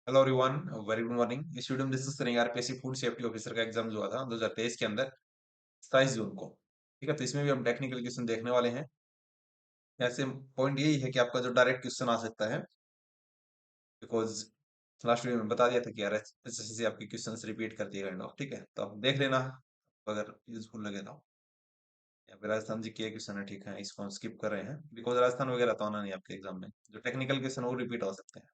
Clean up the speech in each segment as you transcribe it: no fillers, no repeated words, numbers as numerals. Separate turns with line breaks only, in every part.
Hello everyone, very good morning. इस video में discuss करेंगे आरपीएससी फूड सेफ्टी ऑफिसर का एग्जाम जो हुआ था 2023 के अंदर 27 जून को। ठीक है, तो इसमें भी हम टेक्निकल क्वेश्चन देखने वाले हैं। ऐसे पॉइंट यही है कि आपका जो डायरेक्ट क्वेश्चन आ सकता है, बिकॉज लास्ट वीडियो में बता दिया था कि यार एसएससी आपके क्वेश्चन रिपीट करती है काइंड ऑफ। ठीक है, तो आप देख लेना अगर यूजफुल लगे तो। या फिर राजस्थान जी के क्वेश्चन है, ठीक है, इसको हम स्किप कर रहे हैं बिकॉज राजस्थान वगैरह तो आना नहीं आपके एग्जाम में। जो टेक्निकल क्वेश्चन वो रिपीट हो सकते हैं।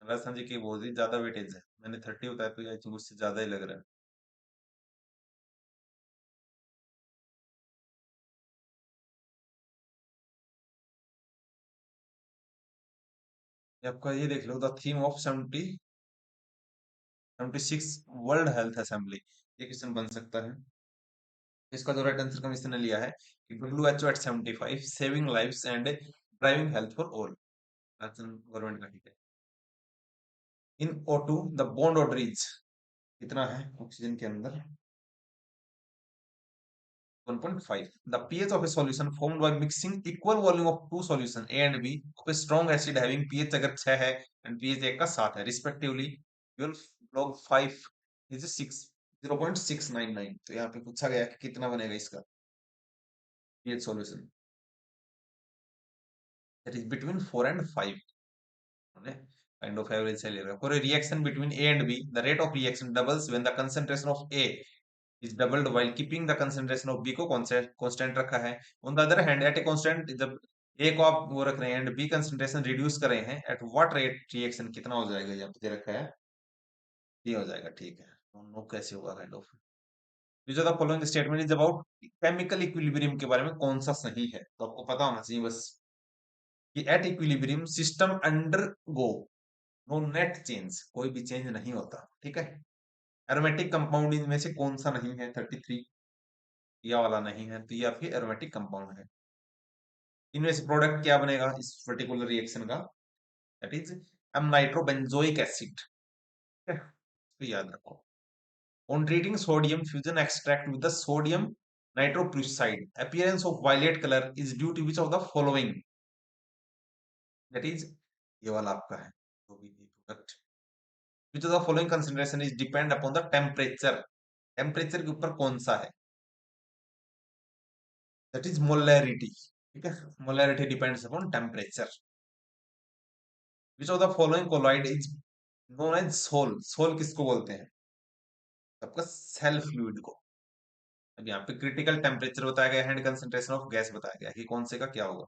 राजस्थान जी की बहुत ही ज्यादा वेटेज है, मैंने 30 बताया तो आई थिंक उससे ज्यादा ही लग रहा है। ये आपका ये देख लो, the theme of 76 world health assembly, ये क्वेश्चन बन सकता है। इसका जो राइट आंसर कमीशन ने लिया है कि WHO at 75 saving lives and driving health for all. Government का, ठीक है। In O2 the bond order is कितना है ऑक्सीजन के अंदर? 1.5। The pH of a solution formed by mixing equal volume of two solution A and B of a strong acid having pH अगर 6 है and pH 1 का 7 है respectively, 12 log 5 is 6 0.699। तो यहाँ पे पूछा गया कि कितना बनेगा इसका pH solution, that is between 4 and 5। kind of average से ले रहा है। For a reaction between A and B, the rate of reaction doubles when the concentration of A is doubled while keeping the concentration of B को constant रखा है। On the other hand, at a constant, जब A को आप वो रख रहे हैं and B concentration reduce कर रहे हैं, at what rate reaction कितना हो जाएगा? यहाँ पे दे रखा है, ये हो जाएगा, ठीक है। नो कैसे होगा काइंड ऑफ। ये जो following statement is about chemical equilibrium के बारे में कौन सा सही है, तो आपको पता होना चाहिए बस कि at equilibrium system undergo no net change, कोई भी चेंज नहीं होता। ठीक है। एरोमेटिक कंपाउंड इनमें से कौन सा नहीं है? 33 या वाला नहीं है, तो ये आपकी एरोमेटिक कंपाउंड है। इनमें से प्रोडक्ट क्या बनेगा इस पर्टिकुलर रिएक्शन का? That is m nitrobenzoic acid. ठीक है, तो याद रखो। On treating sodium fusion extract with the sodium nitroprusside, appearance of violet colour is due to which of the following? That is ये वाला आपका है, जो भी product. Which of the following concentration is depend upon the temperature, temperature के ऊपर कौन सा है? That is molarity. ठीक है, molarity depends upon temperature. Which of the following colloid is known as sol, sol किसको बोलते हैं? आपका सेल फ्लूइड को। अब यहाँ पे क्रिटिकल टेम्परेचर बताया गया, हैंड कंसंट्रेशन ऑफ गैस बताया गया कि कौन से का क्या होगा।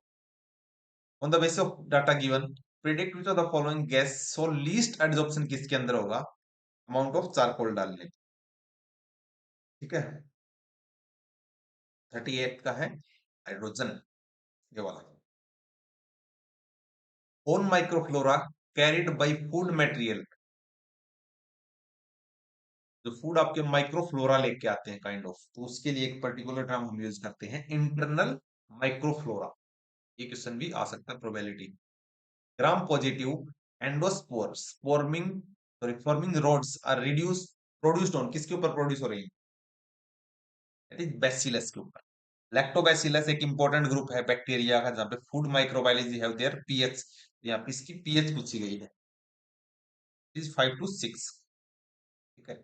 On the basis of data given, predict which of the following gas so least adsorption किसके अंदर होगा अमाउंट ऑफ चारकोल डालने। ठीक है, 38 का है हाइड्रोजन, ये वाला। Own microflora carried by food material, जो फूड आपके माइक्रोफ्लोरा लेके आते हैं काइंड ऑफ, तो उसके लिए एक पर्टिकुलर टर्म हम यूज करते हैं, इंटरनल माइक्रोफ्लोरा। ये क्वेश्चन भी आ सकता है, probability. Gram positive endospores forming, sorry, forming rods are reduce produced on, किसके ऊपर प्रोड्यूस हो रही है? दैट इज बैसिलस के ऊपर। लैक्टोबैसिलस एक इंपॉर्टेंट ग्रुप है बैक्टीरिया का, जहां पे फूड माइक्रोबायोलॉजी है देयर पीएच, यहाँ पे इसकी पीएच पूछी गई है, इज 5 to 6। ठीक है,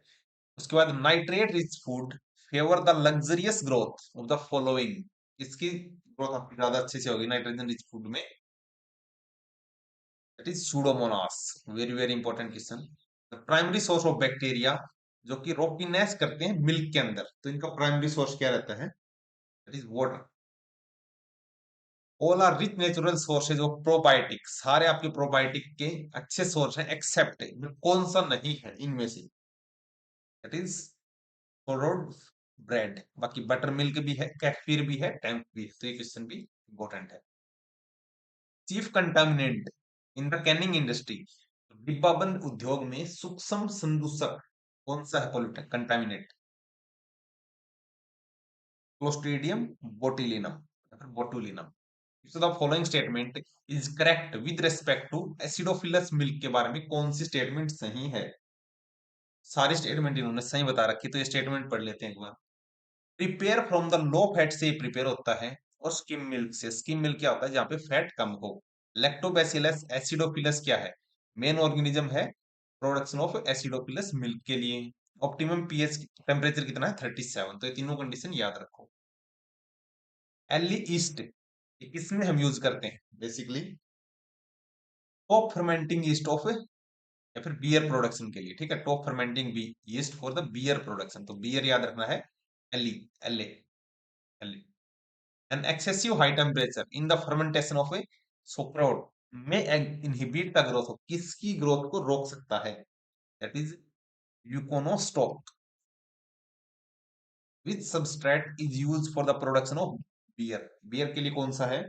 उसके बाद nitrate rich food favour the luxurious growth of the following, किसकी ग्रोथ आपकी ज्यादा अच्छे से होगी नाइट्रोजन रिच फूड में? That is Pseudomonas. Very very important question. The primary source of bacteria जो कि रोपिनेस करते हैं मिल्क के अंदर, तो इनका प्राइमरी सोर्स क्या रहता है? That is water. All are rich natural sources of probiotic, सारे आपके प्रोबायोटिक के अच्छे सोर्स हैं, एक्सेप्ट कौन सा नहीं है इनमें से? That is forward bread. बाकी बटर मिल्क भी है, कैफीर भी है, टैंक भी है, तो ये क्वेश्चन भी इंपॉर्टेंट है। Chief contaminant in the canning industry, डिब्बाबंद उद्योग में सूक्ष्म संदूषक कौन सा है pollutant contaminant? Clostridium botulinum botulinum. So the following statement is correct with respect to acidophilus milk के बारे में कौन सी स्टेटमेंट सही है? सारी स्टेटमेंट इन्होंने सही बता रखी, तो ये स्टेटमेंट पढ़ लेते हैं एक बार। Prepare from the low fat से प्रिपेयर होता है, और स्किम मिल्क से, स्किम मिल्क क्या होता है? जहाँ पे फैट कम हो। लैक्टोबैसिलस एसिडोफिलस क्या है? मेन ऑर्गेनिज्म है प्रोडक्शन ऑफ एसिडोफिलस मिल्क के लिए। ऑप्टिमम पीएच टेम्परेचर कितना है? 37। तो ये तीनों कंडीशन याद रखो। एली ईस्ट किसमें हम यूज करते हैं? Basically top fermenting yeast of या फिर बियर प्रोडक्शन के लिए, ठीक है। Top fermenting be yeast for the beer production, तो बियर याद रखना है L E, L A, L A. An excessive high temperature in the fermentation of a sauerkraut may inhibit the growth of, किसकी ग्रोथ को रोक सकता है? That is leuconostoc. Which substrate is used for the production of beer? Beer के लिए कौन सा है?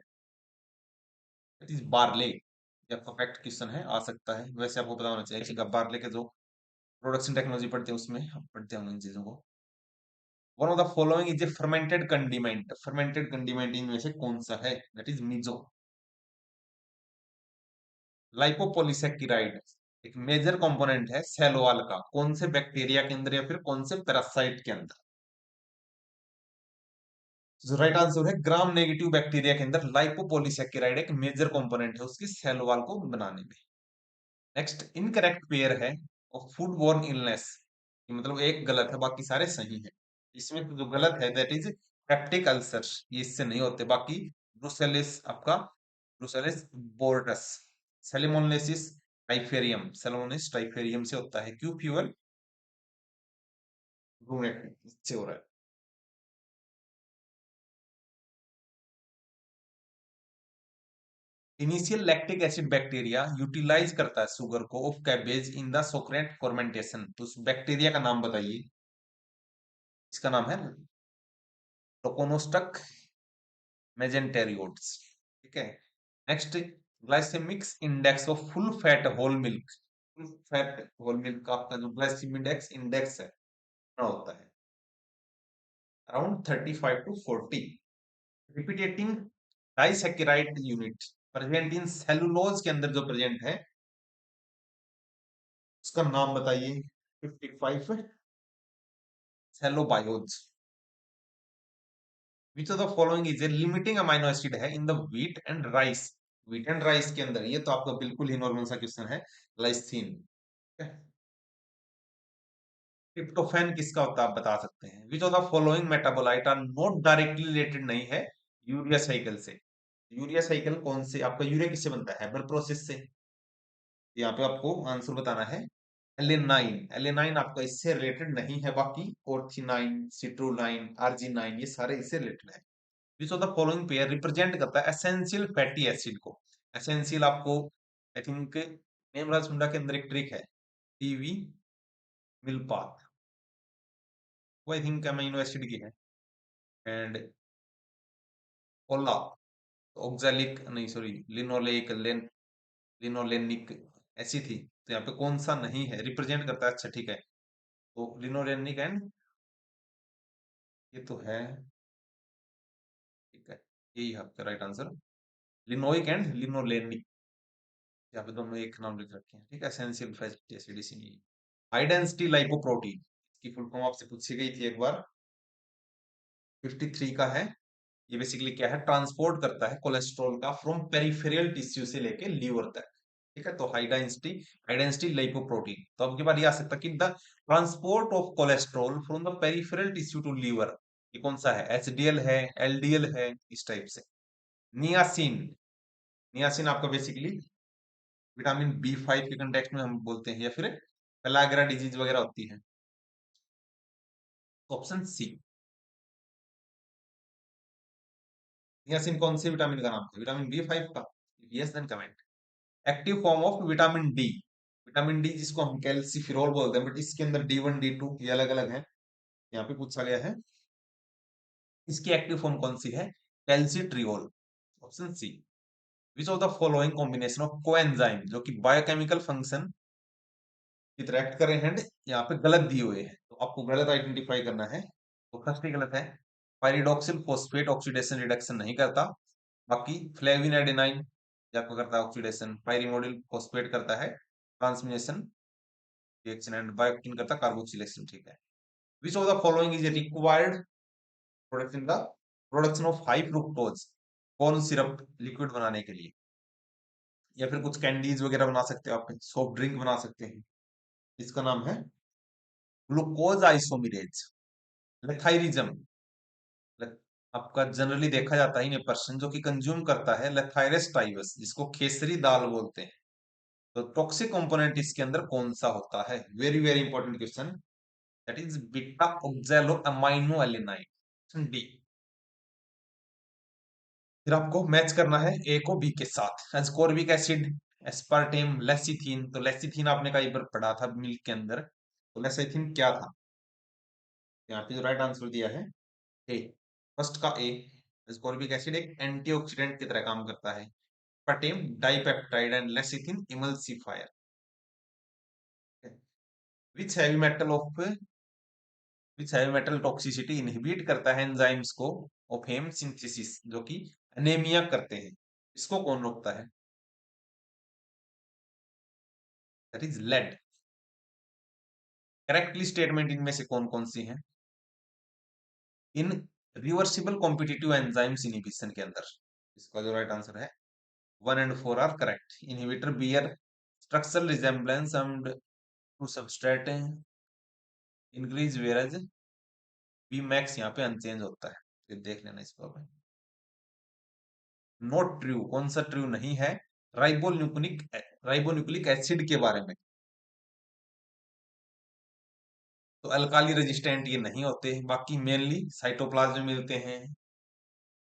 It is barley. ये आपका फैक्ट क्वेश्चन है, आ सकता है, वैसे आपको पता होना चाहिए कि बार्ले के जो प्रोडक्शन टेक्नोलॉजी पढ़ते हैं उसमें हम पढ़ते हैं उन चीजों को। One of the following is a fermented condiment, fermented condiment इनमें से कौन सा है? That is miso. लाइपोपॉलीसैकेराइड एक मेजर कंपोनेंट है सेल वॉल का, कौन से बैक्टीरिया के अंदर या फिर कौन से पैरासाइट के अंदर? जो राइट आंसर है ग्राम नेगेटिव बैक्टीरिया के अंदर लाइपोपॉलीसैकेराइड एक मेजर कंपोनेंट है उसकी सेल वॉल को बनाने में। नेक्स्ट इनकरेक्ट पेयर है ऑफ फूड बोर्न इलनेस, मतलब एक गलत है बाकी सारे सही है। इसमें तो जो गलत है दैट इज पेप्टिक अल्सर, ये इससे नहीं होते, बाकी ब्रुसेलिस आपका, ब्रुसेलिस बोर्डस, सेलेमोनेसिस टाइफेरियम, सेलेमोनेसिस टाइफेरियम से होता है। क्यों? फ्यूअल ब्रूनेट इससे हो रहा है। Initial lactic acid bacteria utilize करता है शुगर को of cabbage in the sauerkraut fermentation, तो उस बैक्टीरिया का नाम बताइए। इसका नाम है टोकोनोस्टक मेजेंटेरियोट्स, ठीक है। Next glycemics index of full fat whole milk, full fat whole milk का आपका जो ग्लाइसेमिक इंडेक्स इंडेक्स है कितना होता है? Around 35 to 40। Repeating disaccharide unit present in cellulose के अंदर जो प्रेजेंट है उसका नाम बताइए। 55 cellobiose. Which of the following is a limiting amino acid है in the wheat and rice? Wheat and rice के अंदर, ये तो आपका बिल्कुल ही नॉर्मल सा क्वेश्चन है, लाइसिन। ट्रिप्टोफैन किसका होता है आप बता सकते हैं? Which of the following metabolite are not directly related नहीं है यूरिया साइकिल से? यूरिया साइकिल कौन से, आपका यूरिया किससे बनता है? हेबर प्रोसेस से। यहाँ पे आपको आंसर बताना है एलेनाइन, एलेनाइन आपका इससे रिलेटेड नहीं है, बाकी ऑर्थिनाइन, सिट्रोलाइन, आर्जिनाइन ये सारे इससे रिलेटेड है। Which of the following pair represent करता है एसेंशियल फैटी एसिड को? एसेंशियल आपको आई थिंक नेमराज मुंडा के अंदर एक ट्रिक है, टीवी मिल्पाथ, वो आई थिंक अमीनो एसिड की है। एंड ओला ऑक्सैलिक नहीं सॉरी लिनोलेक लिनोलेनिक ऐसी थी, तो यहाँ पे कौन सा नहीं है रिप्रेजेंट करता है? अच्छा ठीक है, तो लिनोलेनिक एंड ये तो है, ठीक है, यही है आपका right answer, linoleic and linolenic. यहाँ पे दोनों एक नाम लिख रखे हैं, ठीक है। एसेंशियल फैटी एसिड इसीलिए। हाई डेंसिटी लाइपोप्रोटीन की फुल फॉर्म आपसे पूछी गई थी एक बार, 53 का है। ये बेसिकली क्या है? ट्रांसपोर्ट करता है कोलेस्ट्रॉल का फ्रॉम पेरिफेरल टिश्यू से लेके लीवर तक, ठीक है। तो हाई डेंसिटी लाइपोप्रोटीन, तो आपके बार ये आ सकता है कि the transport of cholesterol from the peripheral tissue to liver, ये कौन सा है? एचडीएल है, एलडीएल है, इस टाइप से। नियासिन, नियासिन आपका बेसिकली विटामिन बी5 के कंटेक्स्ट में हम बोलते हैं, या फिर पेलाग्रा डिजीज वगैरह होती है। Option C. नियासिन कौन से विटामिन का नाम था? विटामिन बी5 का? Yes then comment. Active form of vitamin D, vitamin D जिसको हम कैल्सिफिरोल बोलते हैं, बट इसके अंदर D1 D2 ये अलग अलग है, यहाँ पे पूछा गया है। इसकी एक्टिव फॉर्म कौन सी है? Calcitriol, option C. Which of the following combination of coenzyme जो कि बायोकेमिकल फंक्शन इंटरेक्ट कर रहे हैं यहाँ पे गलत दिए हुए हैं, तो आपको गलत आइडेंटिफाई करना है। तो फर्स्ट ही गलत है, पाइरिडॉक्सिल फोस्फेट ऑक्सीडेशन रिडक्शन नहीं करता, बाकी फ्लेविन एडेनाइन आपको करता है ऑक्सीडेशन, पाइरिमोडिल फोस्फेट करता है ट्रांसमिनेशन रिएक्शन, एंड बायोक्टिन करता है कार्बोक्सिलेशन, ठीक है। Which of the following is required product in the production of high fructose corn syrup liquid बनाने के लिए? या फिर कुछ कैंडीज वगैरह बना सकते हो, आप सॉफ्ट ड्रिंक बना सकते हैं। इसका नाम है ग्लूकोज आइसोमेरेज, लेथाइरिज्म। आपका जनरली देखा जाता है इन पर्सन जो कि कंज्यूम करता है लेथाइरस टाइवस, जिसको खेसरी दाल बोलते हैं। तो टॉक्सिक कंपोनेंट इसके अंदर कौन सा होता है? Very very important question. That is beta oxalo amino एलिनाइन, D. फिर आपको मैच करना है ए को बी के साथ। Ascorbic acid, aspartame, lecithin. तो लेसिथिन आपने कई बार पढ़ा था मिल्क के अंदर। तो लेसिथिन क्या था? यहाँ पे जो राइट आंसर दिया है ए, फर्स्ट का ए। एस्कॉर्बिक एसिड एक एंटीऑक्सीडेंट की तरह काम करता है। Aspartame dipeptide and lecithin emulsifier. Which heavy metal of which heavy metal toxicity inhibit करता है एंजाइम्स को ऑफ हेम सिंथेसिस, जो कि एनीमिया करते हैं। इसको कौन रोकता है? That is lead. Correctly statement इनमें से कौन कौन सी हैं? इन रिवर्सिबल कॉम्पिटिटिव एंजाइम्स इनहिबिशन के अंदर। इसका जो राइट आंसर है 1 and 4 are correct. Inhibitor bear structural resemblance and to substrate increase, whereas V max यहाँ पे अनचेंज होता है। फिर देख लेना इसको अब। नॉट ट्रू, कौन सा ट्रू नहीं है? राइबोन्यूक्लिक राइबोन्यूक्लिक एसिड के बारे में। तो अल्काली रेजिस्टेंट ये नहीं होते, बाकी मेनली साइटोप्लाज्म में मिलते हैं।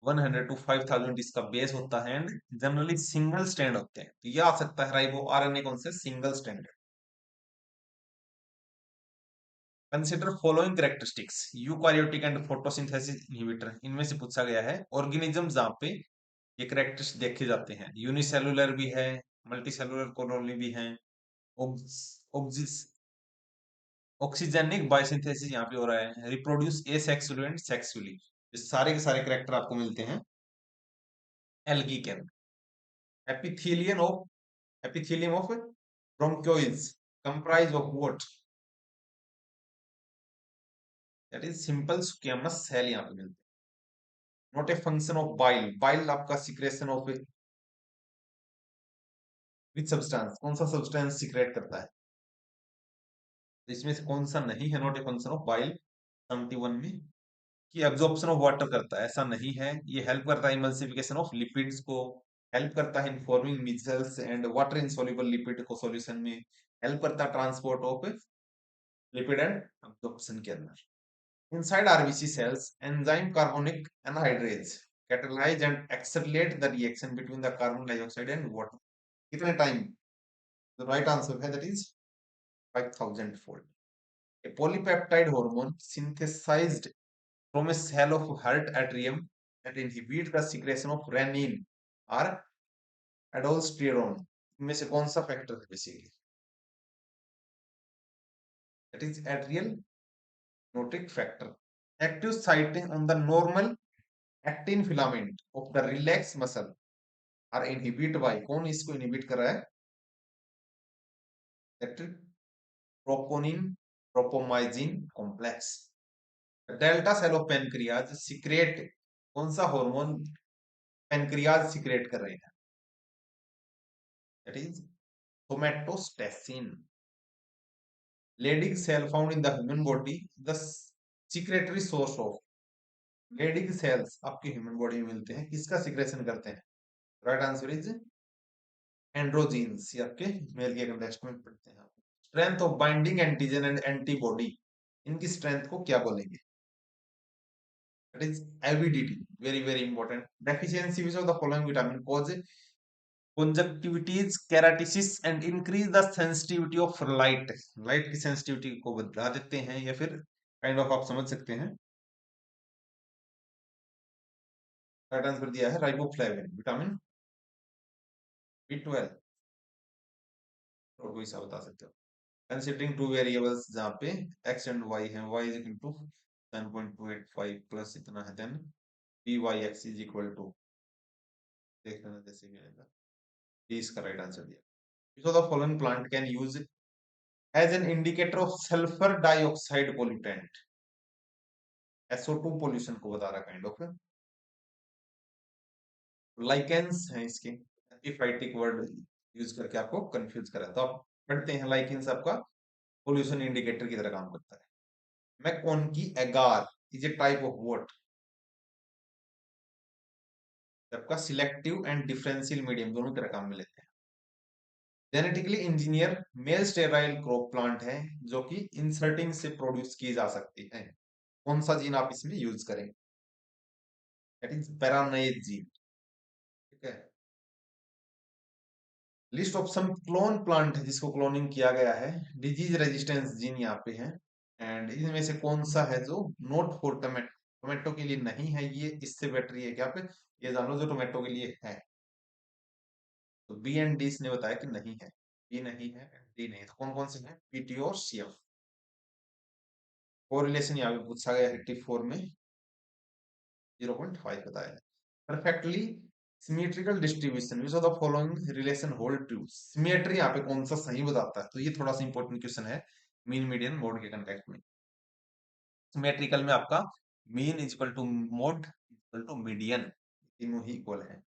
100 to 5000 इसका बेस होता है एंड जनरली सिंगल स्टैंड होते हैं। तो ये आ सकता है राइबो आरएनए कौन से? Single stand. Consider following characteristics eukaryotic and photosynthesis inhibitor. इनमें से पूछा गया है ऑर्गेनिज्म जहां पे ये कैरेक्टर्स देखे जाते हैं। यूनिसेलुलर भी है, मल्टीसेलुलर कॉलोनी भी है, ऑक्सीजेनिक बायोसिंथेसिस यहाँ पे हो रहा है, रिप्रोड्यूस एसेक्सुअली एंड सेक्सुअली। ये सारे के सारे कैरेक्टर आपको मिलते हैं एल्गी के अंदर। Epithelium of bronchioles comprise of what? That is simple squamous cell यहाँ पे मिलते हैं। Not a function of bile. Bile आपका सिक्रेशन ऑफ विच सब्सटेंस, कौन सा सब्सटेंस सिक्रेट करता है? तो इसमें से कौन सा नहीं है not a function of bile? 71 में कि एब्जॉर्प्शन ऑफ वाटर करता है, ऐसा नहीं है। ये हेल्प करता है इमल्सिफिकेशन ऑफ लिपिड्स को, हेल्प करता है in forming micelles and water insoluble lipid को सॉल्यूशन में, हेल्प करता है transport of lipid and absorption के अंदर। Inside RBC cells enzyme carbonic anhydrase catalyze and accelerate the reaction between the carbon dioxide and water. कितने time? The right answer है that is 5000 fold. A polypeptide hormone synthesized from a cell of heart atrium that inhibit the secretion of renin or aldosterone. इनमें से कौन सा factor है basically? That is atrial notic factor. Active site on the normal actin filament of the relaxed muscle are inhibit by, कौन इसको inhibit कर रहा है? That is troponin tropomyosin complex. The delta cell of pancreas secrete, कौन सा hormone pancreas secrete कर रहे हैं? That is somatostatin. Leydig cell found in the human body, the secretory source of Leydig cells आपके human body में मिलते हैं, किसका सिक्रेशन करते हैं? Right answer is androgens. ये आपके मेल के कंटेक्स्ट में पढ़ते हैं। Strength of binding antigen and antibody, इनकी स्ट्रेंथ को क्या बोलेंगे? That is avidity. Very very important. Deficiency of the following vitamin cause conjunctivitis, keratitis and increase the sensitivity of light। Light की सेंसिटिविटी को बढ़ा देते हैं, या फिर काइंड ऑफ आप समझ सकते हैं। राइट आंसर दिया है राइबोफ्लेविन, विटामिन B12। और कोई सा बता सकते हो? कंसिडरिंग टू वेरिएबल्स जहाँ पे x एंड y है, y is equal to 10.285 plus इतना है, then byx is equal to, देख लेना जैसे भी आएगा। इसका राइट आंसर दिया। So the following plant can use as an indicator of sulfur dioxide pollutant। SO2 pollution को बता रहा काइंड ऑफ। लाइकेंस है इसके, एपिफाइटिक वर्ड यूज करके आपको कंफ्यूज करा। तो आप पढ़ते हैं लाइकेंस आपका पोल्यूशन इंडिकेटर की तरह काम करता है। मैकॉन की एगार is a type of what? आपका सिलेक्टिव एंड डिफरेंशियल मीडियम दोनों तरह काम में लेते हैं। Genetically engineer male sterile crop plant है जो कि इंसर्टिंग से प्रोड्यूस की जा सकती है। कौन सा जीन आप इसमें यूज करेंगे? दैट इज पैरानाइज जीन। ठीक है। List of some clone plant है जिसको क्लोनिंग किया गया है। डिजीज रेजिस्टेंस जीन यहाँ पे है। एंड इनमें से कौन सा है जो नोट फॉर टोमेटो, टोमेटो के लिए नहीं है? ये इससे बेटर ये क्या पे ये जानो जो टोमेटो के लिए है। तो बी एंड डी ने बताया कि नहीं है। बी नहीं है, डी नहीं है, तो कौन कौन से हैं? पीटी और सीएफ। कोरिलेशन यहाँ पे पूछा गया 84 में 0.5 बताया है। Perfectly symmetrical distribution which of the following relation hold true? Symmetry यहाँ पे कौन सा सही बताता है? तो ये थोड़ा सा इंपॉर्टेंट क्वेश्चन है मीन मीडियन मोड के कंटेक्ट में। सिमेट्रिकल में आपका mean is equal to mode equal to median, तीनों ही इक्वल है।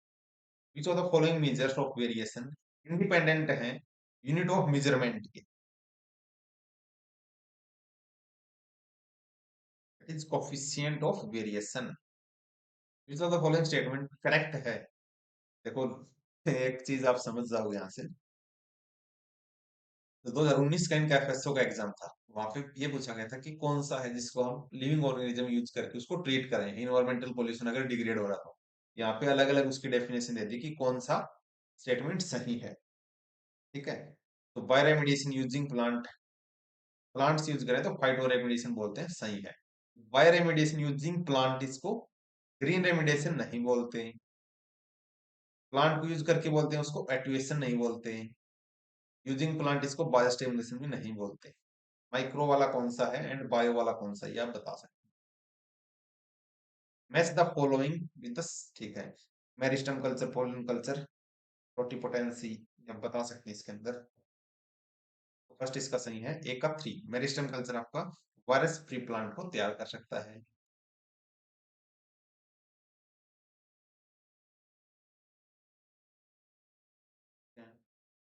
Which of the following measures of variation independent है यूनिट ऑफ मेजरमेंट के? Is coefficient of variation. Which of the following statement correct है? देखो एक चीज आप समझ जाओगे यहाँ से। तो 2019 का इनका एफएसओ का एग्जाम था। वहां पे ये पूछा गया था कि कौन सा है जिसको हम लिविंग ऑर्गेनिज्म यूज करके उसको ट्रीट करें इन्वायरमेंटल पोल्यूशन अगर डिग्रेड हो रहा हो। यहाँ पे अलग अलग उसकी डेफिनेशन दे दी कि कौन सा स्टेटमेंट सही है। ठीक है। तो bio remediation using plants use करें तो फाइटो रेमिडिएशन बोलते हैं, सही है। बायो रेमिडिएशन यूजिंग प्लांट इसको ग्रीन रेमिडिएशन नहीं बोलते। प्लांट को यूज करके बोलते हैं उसको एटुएशन नहीं बोलते। यूजिंग प्लांट इसको बायोस्टिमुलेशन भी नहीं बोलते। माइक्रो वाला कौन सा है एंड बायो वाला कौन सा, ये आप बता सकते हैं। Match the following with the, ठीक है। Meristem culture, pollen culture, totipotency, आप बता सकते हैं इसके अंदर। तो फर्स्ट इसका सही है, ए का 3। मेरिस्टम कल्चर आपका वायरस फ्री प्लांट को तैयार कर सकता है।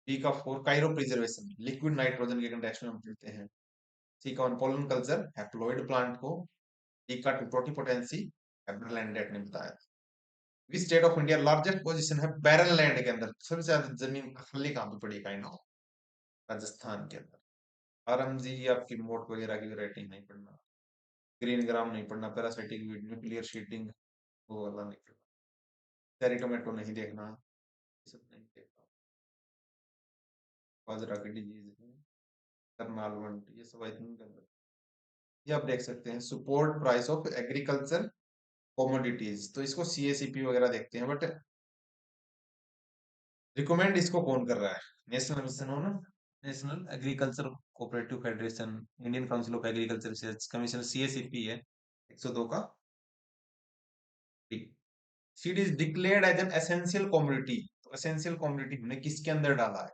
बी का 4 काइरो प्रिजर्वेशन, लिक्विड नाइट्रोजन के कंटेक्स्ट में हम पढ़ते हैं। सी का 1 पोलन कल्चर हैप्लॉइड प्लांट को। डी का 2 टोटिपोटेंसी एब्रलैंडेट ने बताया। Which state of India largest position है बैरन लैंड के अंदर? सबसे ज्यादा जमीन खाली कहाँ पे पड़ी? काइंड ऑफ राजस्थान के अंदर। आरएमजी आपकी मोट वगैरह की रेटिंग नहीं पढ़ना, ग्रीन ग्राम नहीं पढ़ना, पैरासिटिक वीड, न्यूक्लियर शीटिंग वो वाला नहीं पढ़ना, चेरी टोमेटो नहीं देखना, ये सब नहीं देखना। बाजरा की डिजीज है, करनाल वंट, ये सब आई थिंक अंदर। ये आप देख सकते हैं support price of agriculture commodities, तो इसको सीएसीपी वगैरह देखते हैं। बट रिकमेंड इसको कौन कर रहा है? नेशनल मिशन हो ना, national agriculture cooperative federation, Indian council of agriculture research commission, CSEP है 102 का। Seed is declared as an essential commodity, तो एसेंशियल कमोडिटी हमने किसके अंदर डाला है?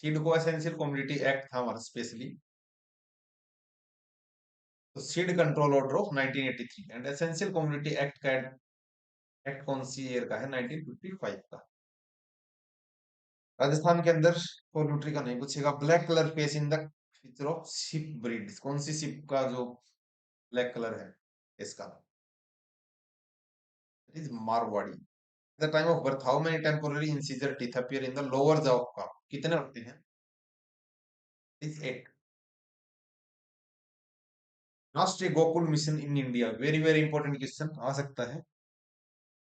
सीड को एसेंशियल कमोडिटी एक्ट था हमारा स्पेशली, तो seed control order of 1983 and essential commodity act का एक्ट कौन सी ईयर का है? 1955 का। राजस्थान के अंदर पोल्ट्री का नहीं पूछेगा। Black colour face in the feature of sheep breed, कौन सी शिप का जो ब्लैक कलर है इसका? It is Marwari. The time of birth how many temporary incisor teeth appear in the lower jaw of calf? कितने होते हैं? Is 8। Rashtriya Gokul mission in India, very very important question आ सकता है।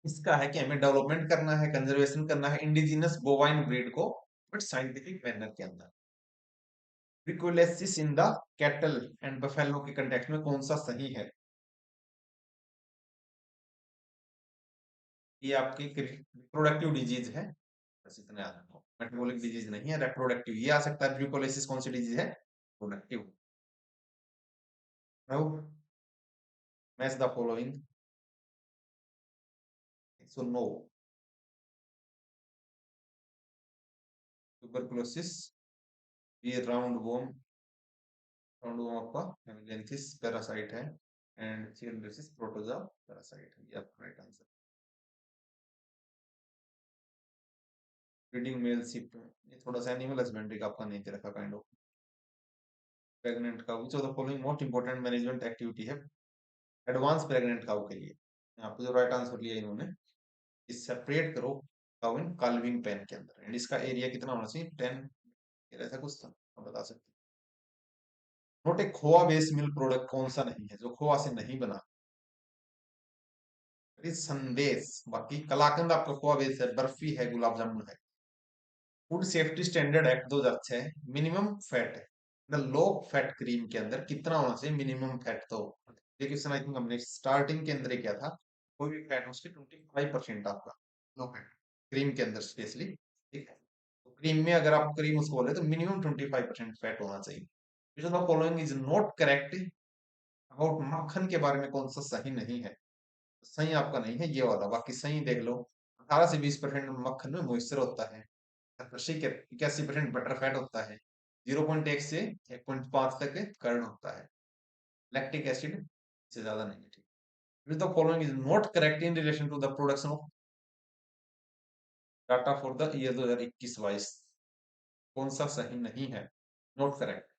इसका है कि हमें डेवलपमेंट करना है, कंजर्वेशन करना है इंडिजिनस बोवाइन ब्रीड को, बट साइंटिफिक मैनर के अंदर। ट्रिकोलेसिस in the cattle and buffalo के कंटेक्स्ट में कौन सा सही है? ये आपकी रिप्रोडक्टिव डिजीज है, बस इतना याद रखो। मेटाबॉलिक डिजीज नहीं है, रिप्रोडक्टिव ये आ सकता है। ट्रिकोलेसिस कौन सी डिजीज है? Productive. Now match the following. So no, tuberculosis, ये राउंड वॉर्म आपका हेमिलेंथिस पैरासाइट है एंड चिलड्रेसिस प्रोटोजा पैरासाइट है। ये आपका right answer. Breeding male ship, ये थोड़ा सा एनिमल हस्बेंड्री का आपका नहीं दे रखा kind of. Pregnant cow, which of the following most important management activity है एडवांस प्रेग्नेंट काउ के लिए? यहाँ पे जो राइट आंसर लिया इन्होंने, इस सेपरेट करो काउ इन काल्विंग पेन के अंदर, एंड इसका एरिया कितना होना चाहिए? 10, ऐसा कुछ था, आप बता सकते हैं। नोट ए खोआ बेस्ड मिल्क प्रोडक्ट कौन सा नहीं है जो खोआ से नहीं बना? अरे संदेश, बाकी कलाकंद आपका खोआ बेस्ड है, बर्फी है, गुलाब जामुन है। Food safety standard act 2006 minimum fat है, द लो फैट क्रीम के अंदर कितना होना चाहिए मिनिमम फैट? तो ये क्वेश्चन आई थिंक हमने स्टार्टिंग के अंदर ही किया था। कोई भी फैट उसकी 25% आपका लो फैट क्रीम के अंदर स्पेशली, ठीक है। तो क्रीम में अगर आप क्रीम उसको बोले तो मिनिमम 25% फैट होना चाहिए। विच of the following is not correct about मक्खन के बारे में कौन सा सही नहीं है? सही आपका नहीं है ये वाला, बाकी सही देख लो। 18 से 20% मक्खन में मॉइस्चर होता है, 81% बटर फैट होता है, 0.1 से 1.5 तक कर्ड होता है, लैक्टिक एसिड से ज्यादा नहीं है, ठीक। Which the following is not correct in relation to the production of data for the year 2021-22? कौन सा सही नहीं है? Not correct.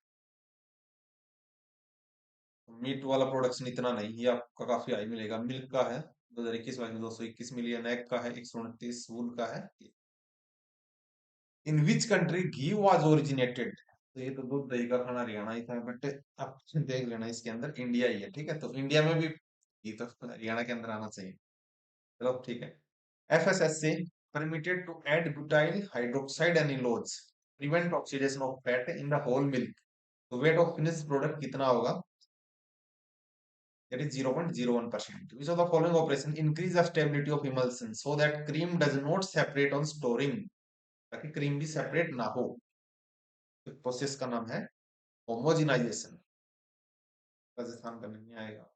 मीट वाला प्रोडक्शन इतना नहीं, ये आपका काफी हाई मिलेगा। मिल्क का है 2021-22 में 221 मिलियन, एग का है 129, वूल का है। In which country ghee was originated? तो ये तो दूध दही का खाना हरियाणा ही था, बट आप देख लेना इसके अंदर इंडिया ही है, ठीक है। तो इंडिया में भी घी तो हरियाणा के अंदर आना चाहिए। चलो ठीक है। FSSA permitted to add butyl hydroxide analogues prevent oxidation of fat in the whole milk, तो weight of finished product कितना होगा? That is 0.01%. Which of the following operation increase the stability of emulsion so that cream does not separate on storing, ताकि cream भी separate ना हो? Process का नाम है होमोजिनाइजेशन। राजस्थान का नहीं आएगा।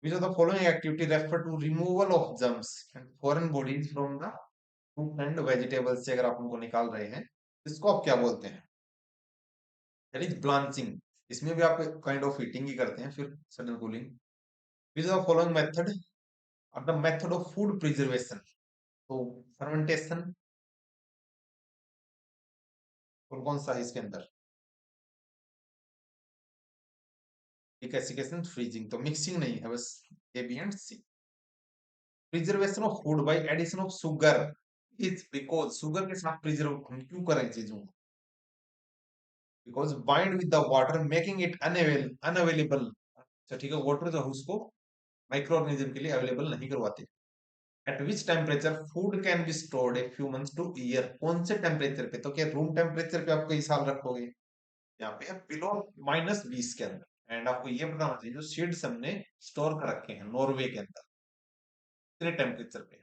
Which of the following activity refer to removal of germs and foreign bodies from the fruit and vegetables से अगर आप उनको निकाल रहे हैं, इसको आप क्या बोलते हैं? That is blanching। इसमें भी आप काइंड ऑफ हीटिंग ही करते हैं, फिर sudden cooling. Which of the following method are the method of food preservation? तो फर्मेंटेशन, और कौन सा है इसके अंदर? डिकैसिकेशन, फ्रीजिंग, तो मिक्सिंग नहीं है, बस A B and C. Preservation of food by addition of sugar is because sugar के साथ प्रिजर्व हम क्यों करें चीजों को? Because bind with the water making it unavailable. अच्छा ठीक है, वाटर जो है उसको माइक्रो ऑर्गेनिज्म के लिए अवेलेबल नहीं करवाते। Eight which temperature food can be stored a few months two year? कौन से टेम्परेचर पे? तो क्या रूम टेम्परेचर पे आप कई साल रखोगे? यहाँ पे बिलो -20 के अंदर। एंड आपको ये बताना चाहिए जो सीड्स हमने स्टोर कर रखे हैं नॉर्वे के अंदर, कितने टेम्परेचर पे?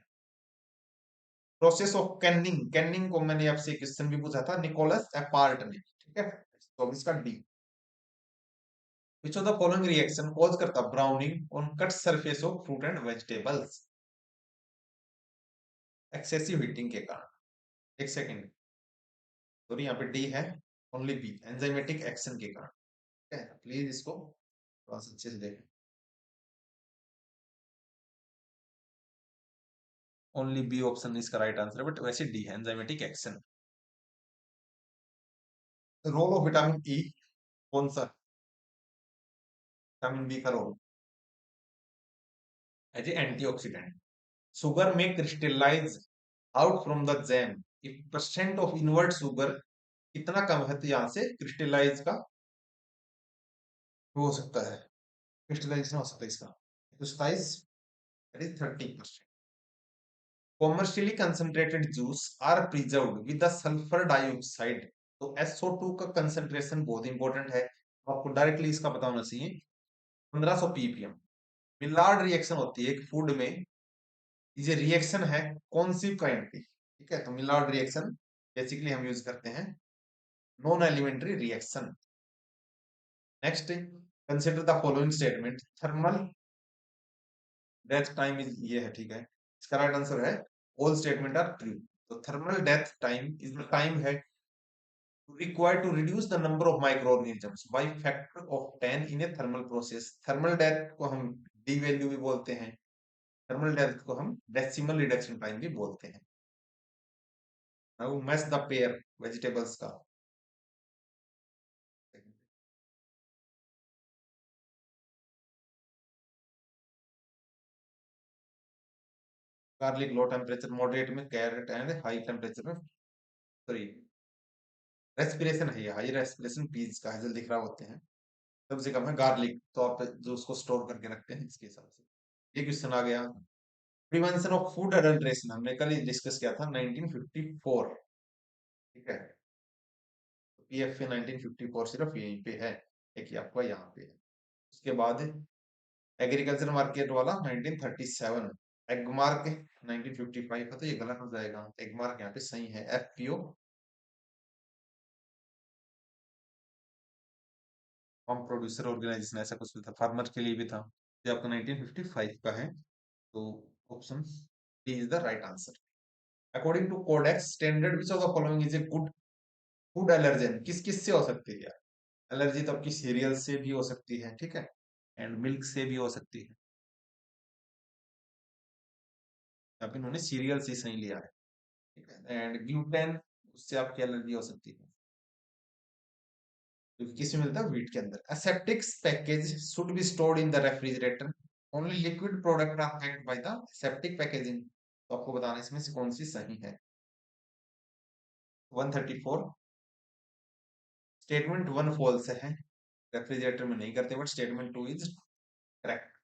प्रोसेस ऑफ कैनिंग, कैनिंग को मैंने आपसे क्वेश्चन भी पूछा था निकोलस एपार्ट ने, ठीक है। तो इसका D. Which of the following reaction cause करता browning on cut surface of fruit and vegetables? Excessive heating के कारण। एक सेकेंड, सॉरी यहाँ पे डी है, ओनली बी एंजाइमेटिक एक्शन के कारण, ठीक है। प्लीज इसको थोड़ा सा अच्छे से देखें। ओनली बी ऑप्शन इसका राइट आंसर है, बट वैसे डी है enzymatic action. Role of vitamin E कौन सा? विटामिन बी का role as a antioxidant. Sugar में crystallize out from the jam if percent of invert sugar कितना कम है? तो यहाँ से क्रिस्टलाइज का हो सकता है, क्रिस्टलाइजेशन हो सकता है इसका। तो 30%। Commercially concentrated juice are preserved with the sulphur dioxide, तो SO2 का कंसंट्रेशन बहुत इंपॉर्टेंट है, आपको डायरेक्टली इसका पता होना चाहिए। 1500 ppm। मिलार्ड रिएक्शन होती है एक फूड में, ये रिएक्शन है कौन सी काइंड की? ठीक है, तो मिलार्ड रिएक्शन बेसिकली हम यूज करते हैं non elementary reaction. Next, consider the following statement thermal death time is, ये है ठीक है। इसका राइट आंसर है ऑल स्टेटमेंट आर ट्रू। तो thermal death time is the time है required to reduce the number of microorganisms by factor of 10 in a thermal process। Thermal death को हम डी वैल्यू भी बोलते हैं, थर्मल डेथ को हम डेसिमल रिडक्शन टाइम भी बोलते हैं। Now match the pair vegetables का। गार्लिक लो टेम्परेचर मॉडरेट में, कैरेट एंड हाई टेम्परेचर में। सॉरी, रेस्पिरेशन है, हाई रेस्पिरेशन पीस का है, जल्दी खराब होते हैं। सबसे कम है गार्लिक, तो आप जो उसको स्टोर करके रखते हैं इसके हिसाब से। ये क्वेश्चन आ गया। प्रिवेंशन ऑफ फूड एडल्ट्रेशन हमने कल ही डिस्कस किया था 1954। ठीक है, पीएफए 1954 सिर्फ यहीं पे है, एक ही आपका यहाँ पे है। उसके बाद एग्रीकल्चर मार्केट वाला 1937। एग मार्क 1955 है, तो ये गलत हो जाएगा। एग मार्क यहाँ पे सही है, एफपीओ। फार्म प्रोड्यूसर ऑर्गेनाइजेशन ऐसा कुछ भी था, फार्मर के लिए भी था। ये आपका 1955 का है, तो option D is the right answer. According to codex standard which of the following is a good food allergen, किस किस से हो सकती है यार? एलर्जी तो आपकी सीरियल से भी हो सकती है, ठीक है, एंड मिल्क से भी हो सकती है। अब इन्होंने सीरियल से सही लिया है, ठीक है, एंड ग्लूटेन, उससे आपकी एलर्जी हो सकती है। तो किस में मिलता है? व्हीट के अंदर। Aseptic package should be stored in the refrigerator, only liquid product are packed by the septic packaging. तो आपको बताना इसमें से कौन सी सही है। 134। स्टेटमेंट वन फॉल्स है, रेफ्रिजरेटर में नहीं करते, but statement two is correct.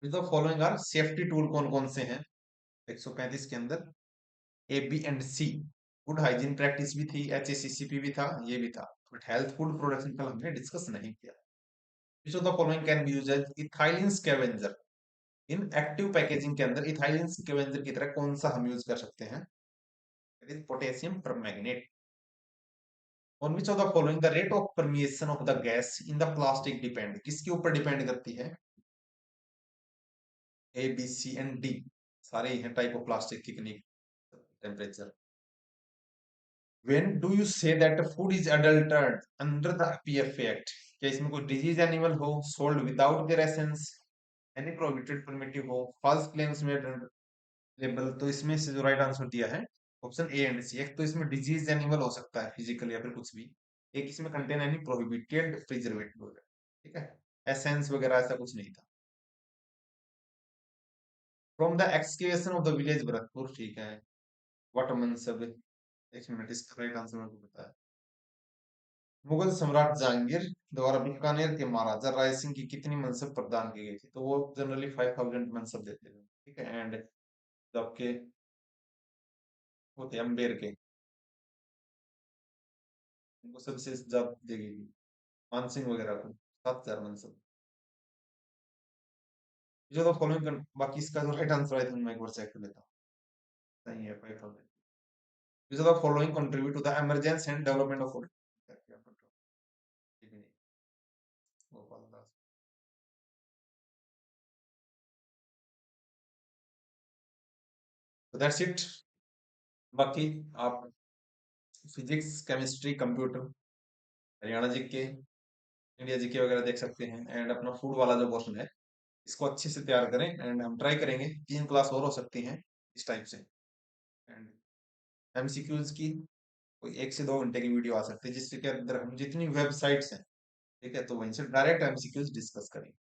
तो फॉलोइंग आर सेफ्टी टूल कौन कौन से हैं 135 के अंदर? A B and C, good hygiene practice भी थी, एचएसीसीपी भी था, ये भी था, बट हेल्थ फूड प्रोडक्शन कल हमने डिस्कस नहीं किया। Which of the following can be used as ethylene scavenger in active packaging के अंदर? इथाइलिन स्कैवेंजर की तरह कौन सा हम यूज कर सकते हैं? It is potassium permanganate. On which of the following the rate of permeation of the gas in the plastic depend, किसके ऊपर डिपेंड करती है? A B C and D, सारे ही हैं टाइप ऑफ प्लास्टिक कितनी temperature. When do you say that a food is adulterated under the PFA Act? क्या इसमें कोई डिजीज एनिमल हो, sold without their essence, any prohibited primitive हो, false claims made label? तो इसमें से जो राइट आंसर दिया है ऑप्शन ए एंड सी। एक तो इसमें डिजीज एनिमल हो सकता है फिजिकल या फिर कुछ भी, एक इसमें कंटेन एनी प्रोहिबिटेड प्रिजर्वेटिव वगैरह, ठीक है, एसेंस वगैरह ऐसा कुछ नहीं था। From the excavation of the village Bharatpur, ठीक है, व्हाट मनसब, एक मिनट, इसका राइट आंसर मेरे को पता है। मुगल सम्राट जहांगीर द्वारा बीकानेर के महाराजा राय सिंह की कितनी मनसब प्रदान की गई थी? तो वो जनरली 5000 मनसब देते थे, ठीक है, एंड जो आपके वो थे अम्बेर के, उनको सबसे ज्यादा दी गई थी, मान सिंह वगैरह को 7000 मनसब। जो तो फॉलोइंग, बाकी इसका जो राइट आंसर है मैं एक बार चेक कर लेता हूँ। सही है 5000। जो तो following contribute to the emergency and development of food, Gopal Das. तो दैट्स इट। बाकी आप physics chemistry computer Haryana GK India GK वगैरह देख सकते हैं, एंड अपना फूड वाला जो पोर्शन है इसको अच्छे से तैयार करें, एंड हम ट्राई करेंगे 3 क्लास और हो सकती हैं इस टाइप से, एंड एमसीक्यूज की कोई 1 से 2 घंटे की वीडियो आ सकती है जिसके अंदर हम जितनी वेबसाइट्स हैं, ठीक है, तो वहीं से डायरेक्ट एमसीक्यूज डिस्कस करेंगे।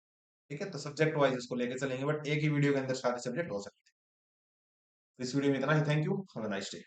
ठीक है, तो सब्जेक्ट वाइज इसको लेके चलेंगे, बट एक ही वीडियो के अंदर सारे सब्जेक्ट हो सकते हैं। तो इस वीडियो में इतना ही, thank you, have a nice day.